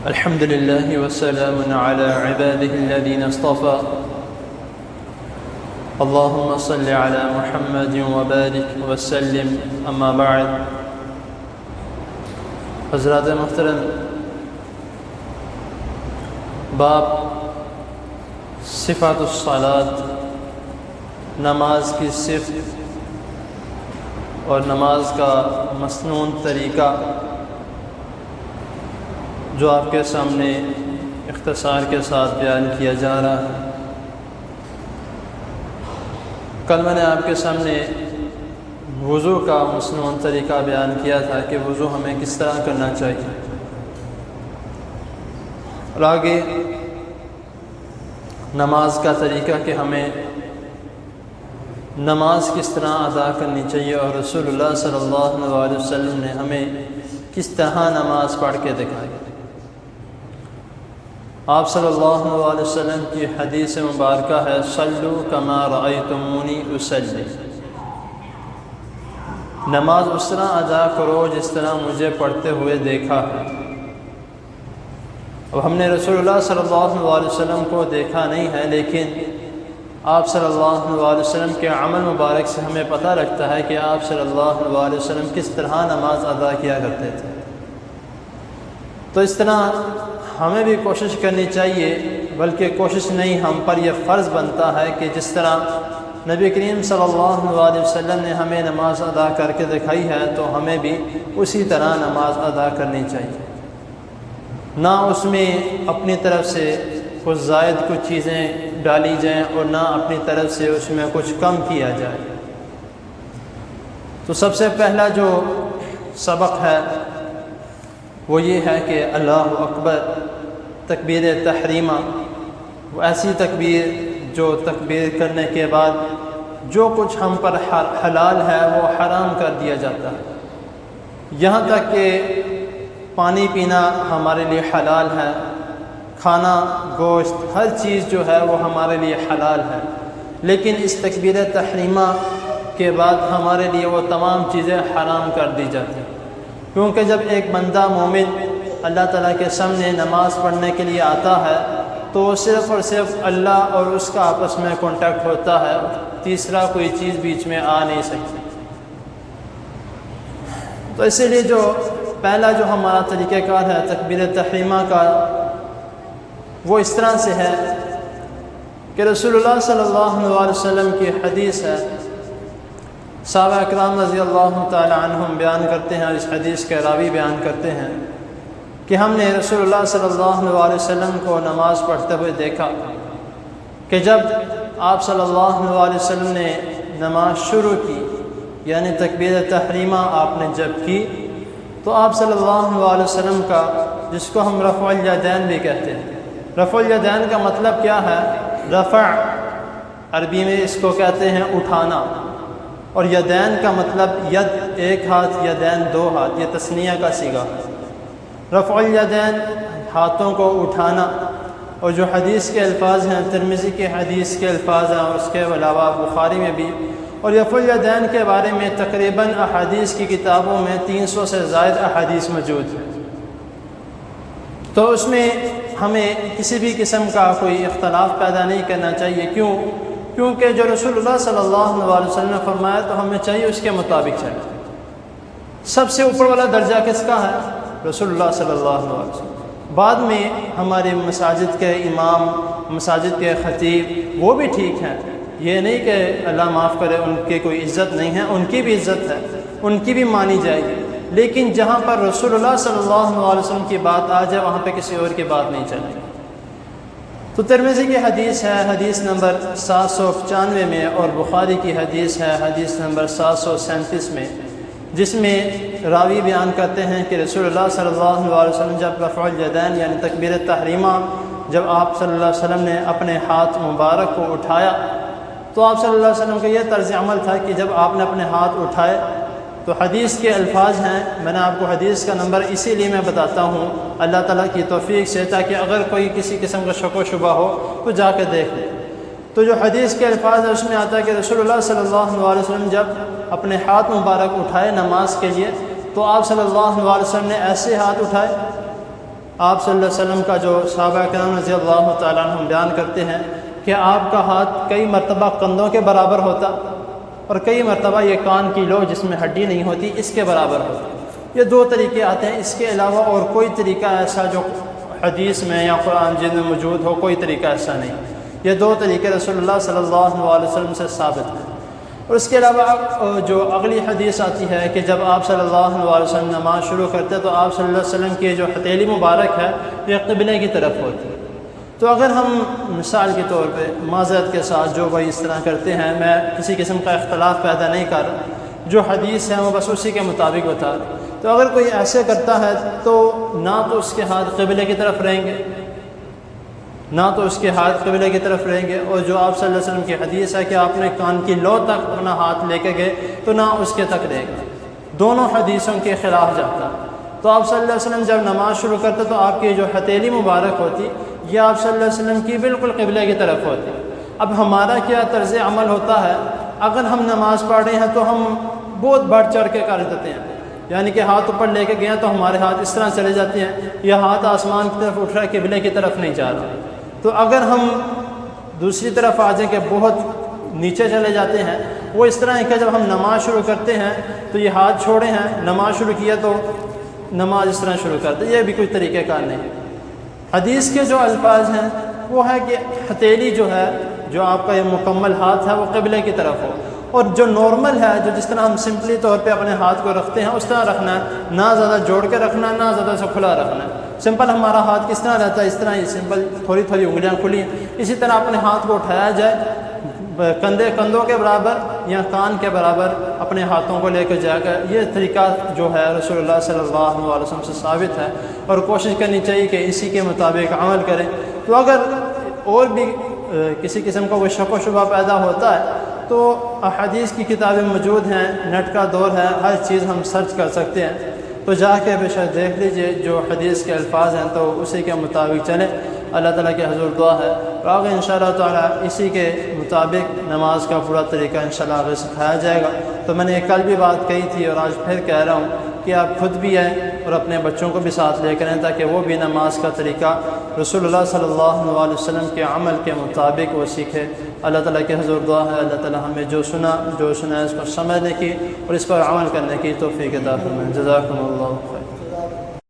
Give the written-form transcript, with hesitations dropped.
الحمد لله وسلام على عباده الذين اصطفى اللهم صل على محمد وبارك وسلم اما بعد. حضرات محترم، باب صفات الصلاۃ، نماز کی صفت اور نماز کا مسنون طریقہ جو آپ کے سامنے اختصار کے ساتھ بیان کیا جا رہا ہے. کل میں نے آپ کے سامنے وضو کا مسنون طریقہ بیان کیا تھا کہ وضو ہمیں کس طرح کرنا چاہیے، اور آگے نماز کا طریقہ کہ ہمیں نماز کس طرح ادا کرنی چاہیے، اور رسول اللہ صلی اللہ علیہ وسلم نے ہمیں کس طرح نماز پڑھ کے دکھائی. آپ صلی اللہ علیہ وسلم کی حدیث مبارکہ ہے صلو کما رأیتمونی اصلی، نماز اس طرح ادا کرو جس طرح مجھے پڑھتے ہوئے دیکھا ہے. اب ہم نے رسول اللہ صلی اللہ علیہ وسلم کو دیکھا نہیں ہے، لیکن آپ صلی اللہ علیہ وسلم کے عمل مبارک سے ہمیں پتہ لگتا ہے کہ آپ صلی اللہ علیہ وسلم کس طرح نماز ادا کیا کرتے تھے. تو اس طرح ہمیں بھی کوشش کرنی چاہیے، بلکہ کوشش نہیں، ہم پر یہ فرض بنتا ہے کہ جس طرح نبی کریم صلی اللہ علیہ وسلم نے ہمیں نماز ادا کر کے دکھائی ہے تو ہمیں بھی اسی طرح نماز ادا کرنی چاہیے، نہ اس میں اپنی طرف سے کچھ زائد کچھ چیزیں ڈالی جائیں اور نہ اپنی طرف سے اس میں کچھ کم کیا جائے. تو سب سے پہلا جو سبق ہے وہ یہ ہے کہ اللہ اکبر، تکبیر تحریمہ، وہ ایسی تکبیر جو تکبیر کرنے کے بعد جو کچھ ہم پر حلال ہے وہ حرام کر دیا جاتا ہے. یہاں تک کہ پانی پینا ہمارے لیے حلال ہے، کھانا، گوشت، ہر چیز جو ہے وہ ہمارے لیے حلال ہے، لیکن اس تکبیر تحریمہ کے بعد ہمارے لیے وہ تمام چیزیں حرام کر دی جاتی ہیں. کیونکہ جب ایک بندہ مومن اللہ تعالیٰ کے سامنے نماز پڑھنے کے لیے آتا ہے تو صرف اور صرف اللہ اور اس کا آپس میں کانٹیکٹ ہوتا ہے، تیسرا کوئی چیز بیچ میں آ نہیں سکتی. تو اسی لیے جو پہلا جو ہمارا طریقہ کار ہے تکبیر تحریمہ کا، وہ اس طرح سے ہے کہ رسول اللہ صلی اللہ علیہ وسلم کی حدیث ہے، صحابہ اکرام رضی اللہ تعالی عنہم بیان کرتے ہیں، اور اس حدیث کے راوی بیان کرتے ہیں کہ ہم نے رسول اللہ صلی اللہ علیہ وسلم کو نماز پڑھتے ہوئے دیکھا کہ جب آپ صلی اللہ علیہ وسلم نے نماز شروع کی، یعنی تکبیر تحریمہ آپ نے جب کی، تو آپ صلی اللہ علیہ وسلم کا، جس کو ہم رفع الیدین بھی کہتے ہیں، رفع الیدین کا مطلب کیا ہے؟ رفع عربی میں اس کو کہتے ہیں اٹھانا، اور یدین کا مطلب ید ایک ہاتھ، یدین دو ہاتھ، یہ تثنیہ کا صیغہ ہے. رفع الیدین ہاتھوں کو اٹھانا. اور جو حدیث کے الفاظ ہیں، ترمذی کے حدیث کے الفاظ ہیں، اور اس کے علاوہ بخاری میں بھی، اور رفع الیدین کے بارے میں تقریباً احادیث کی کتابوں میں 300 سے زائد احادیث موجود ہیں. تو اس میں ہمیں کسی بھی قسم کا کوئی اختلاف پیدا نہیں کرنا چاہیے. کیونکہ جو رسول اللہ صلی اللہ علیہ وسلم نے فرمایا تو ہمیں چاہیے اس کے مطابق چلیں. سب سے اوپر والا درجہ کس کا ہے؟ رسول اللہ صلی اللہ علیہ وسلم. بعد میں ہمارے مساجد کے امام، مساجد کے خطیب، وہ بھی ٹھیک ہیں، یہ نہیں کہ اللہ معاف کرے ان کی کوئی عزت نہیں ہے، ان کی بھی عزت ہے، ان کی بھی مانی جائے گی، لیکن جہاں پر رسول اللہ صلی اللہ علیہ وسلم کی بات آ جائے وہاں پہ کسی اور کی بات نہیں چلے گی. تو ترمذی کی حدیث ہے حدیث نمبر 795 میں، اور بخاری کی حدیث ہے حدیث نمبر 737 میں، جس میں راوی بیان کرتے ہیں کہ رسول اللہ صلی اللہ علیہ وسلم جب رفع الیدین یعنی تکبیر تحریمہ جب آپ صلی اللہ علیہ وسلم نے اپنے ہاتھ مبارک کو اٹھایا تو آپ صلی اللہ علیہ وسلم کا یہ طرز عمل تھا کہ جب آپ نے اپنے ہاتھ اٹھائے تو حدیث کے الفاظ ہیں، میں نے آپ کو حدیث کا نمبر اسی لیے میں بتاتا ہوں اللہ تعالیٰ کی توفیق سے، تاکہ اگر کوئی کسی قسم کا شک و شبہ ہو تو جا کے دیکھ لے. تو جو حدیث کے الفاظ ہیں اس میں آتا ہے کہ رسول اللہ صلی اللہ علیہ وسلم جب اپنے ہاتھ مبارک اٹھائے نماز کے لیے تو آپ صلی اللہ علیہ وسلم نے ایسے ہاتھ اٹھائے آپ صلی اللہ علیہ وسلم کا جو صحابہ کرام رضی اللہ تعالیٰ عنہم بیان کرتے ہیں کہ آپ کا ہاتھ کئی مرتبہ کندھوں کے برابر ہوتا اور کئی مرتبہ یہ کان کی لو جس میں ہڈی نہیں ہوتی اس کے برابر ہوتی۔ یہ دو طریقے آتے ہیں، اس کے علاوہ اور کوئی طریقہ ایسا جو حدیث میں یا قرآن جن میں موجود ہو کوئی طریقہ ایسا نہیں۔ یہ دو طریقے رسول اللہ صلی اللہ علیہ وسلم سے ثابت ہیں۔ اور اس کے علاوہ جو اگلی حدیث آتی ہے کہ جب آپ صلی اللہ علیہ وسلم نماز شروع کرتے تو آپ صلی اللہ علیہ وسلم کی جو ہتھیلی مبارک ہے یہ قبلے کی طرف ہوتی ہے۔ تو اگر ہم مثال کے طور پہ معذرت کے ساتھ جو بھائی اس طرح کرتے ہیں، میں کسی قسم کا اختلاف پیدا نہیں کر رہا، جو حدیث ہے وہ بس اسی کے مطابق بتا رہا۔ تو اگر کوئی ایسے کرتا ہے تو نہ تو اس کے ہاتھ قبلے کی طرف رہیں گے، قبلے کی طرف رہیں گے، اور جو آپ صلی اللہ علیہ وسلم کی حدیث ہے کہ آپ نے کان کی لو تک اپنا ہاتھ لے کے گئے تو نہ اس کے تک رہے گا، دونوں حدیثوں کے خلاف جاتا۔ تو آپ صلی اللہ علیہ وسلم جب نماز شروع کرتے تو آپ کی جو ہتھیلی مبارک ہوتی یہ آپ صلی اللہ علیہ وسلم کی بالکل قبلے کی طرف ہوتی۔ اب ہمارا کیا طرز عمل ہوتا ہے، اگر ہم نماز پڑھ رہے ہیں تو ہم بہت بڑھ چڑھ کے کر دیتے ہیں، یعنی کہ ہاتھ اوپر لے کے گئے ہیں تو ہمارے ہاتھ اس طرح چلے جاتے ہیں، یہ ہاتھ آسمان کی طرف اٹھ رہا ہے، قبلے کی طرف نہیں جا رہا۔ تو اگر ہم دوسری طرف آ جائیں کہ بہت نیچے چلے جاتے ہیں، وہ اس طرح ہے کہ جب ہم نماز شروع کرتے ہیں تو یہ ہاتھ چھوڑے ہیں، نماز شروع کیا تو نماز اس طرح شروع کرتے، یہ بھی کوئی طریقہ کار نہیں۔ حدیث کے جو الفاظ ہیں وہ ہے کہ ہتھیلی جو ہے، جو آپ کا یہ مکمل ہاتھ ہے وہ قبلے کی طرف ہو، اور جو نارمل ہے، جو جس طرح ہم سمپلی طور پہ اپنے ہاتھ کو رکھتے ہیں اس طرح رکھنا ہے، نہ زیادہ جوڑ کے رکھنا ہے، نہ زیادہ سے کھلا رکھنا ہے۔ سمپل ہمارا ہاتھ کس طرح رہتا ہے اس طرح ہی سمپل، تھوڑی تھوڑی انگلیاں کھلی ہیں، اسی طرح اپنے ہاتھ کو اٹھایا جائے، کندھوں کے برابر یا کان کے برابر اپنے ہاتھوں کو لے کے جائے گا۔ یہ طریقہ جو ہے رسول اللہ صلی اللہ علیہ وسلم سے ثابت ہے، اور کوشش کرنی چاہیے کہ اسی کے مطابق عمل کریں۔ تو اگر اور بھی کسی قسم کا کوئی شک و شبہ پیدا ہوتا ہے تو احادیث کی کتابیں موجود ہیں، نیٹ کا دور ہے، ہر چیز ہم سرچ کر سکتے ہیں، تو جا کے بے شک دیکھ لیجئے جو حدیث کے الفاظ ہیں تو اسی کے مطابق چلیں۔ اللہ تعالیٰ کے حضور دعا ہے اور آگے انشاءاللہ تعالیٰ اسی کے مطابق نماز کا پورا طریقہ انشاءاللہ آگے سکھایا جائے گا۔ تو میں نے کل بھی بات کہی تھی اور آج پھر کہہ رہا ہوں کہ آپ خود بھی آئیں اور اپنے بچوں کو بھی ساتھ لے کر آئیں، تاکہ وہ بھی نماز کا طریقہ رسول اللہ صلی اللہ علیہ وسلم کے عمل کے مطابق وہ سیکھے۔ اللہ تعالیٰ کے حضور دعا ہے اللہ تعالیٰ ہمیں جو سنا ہے اس کو سمجھنے کی اور اس پر عمل کرنے کی توفیق عطا فرمائے۔ جزاکم اللہ خیر۔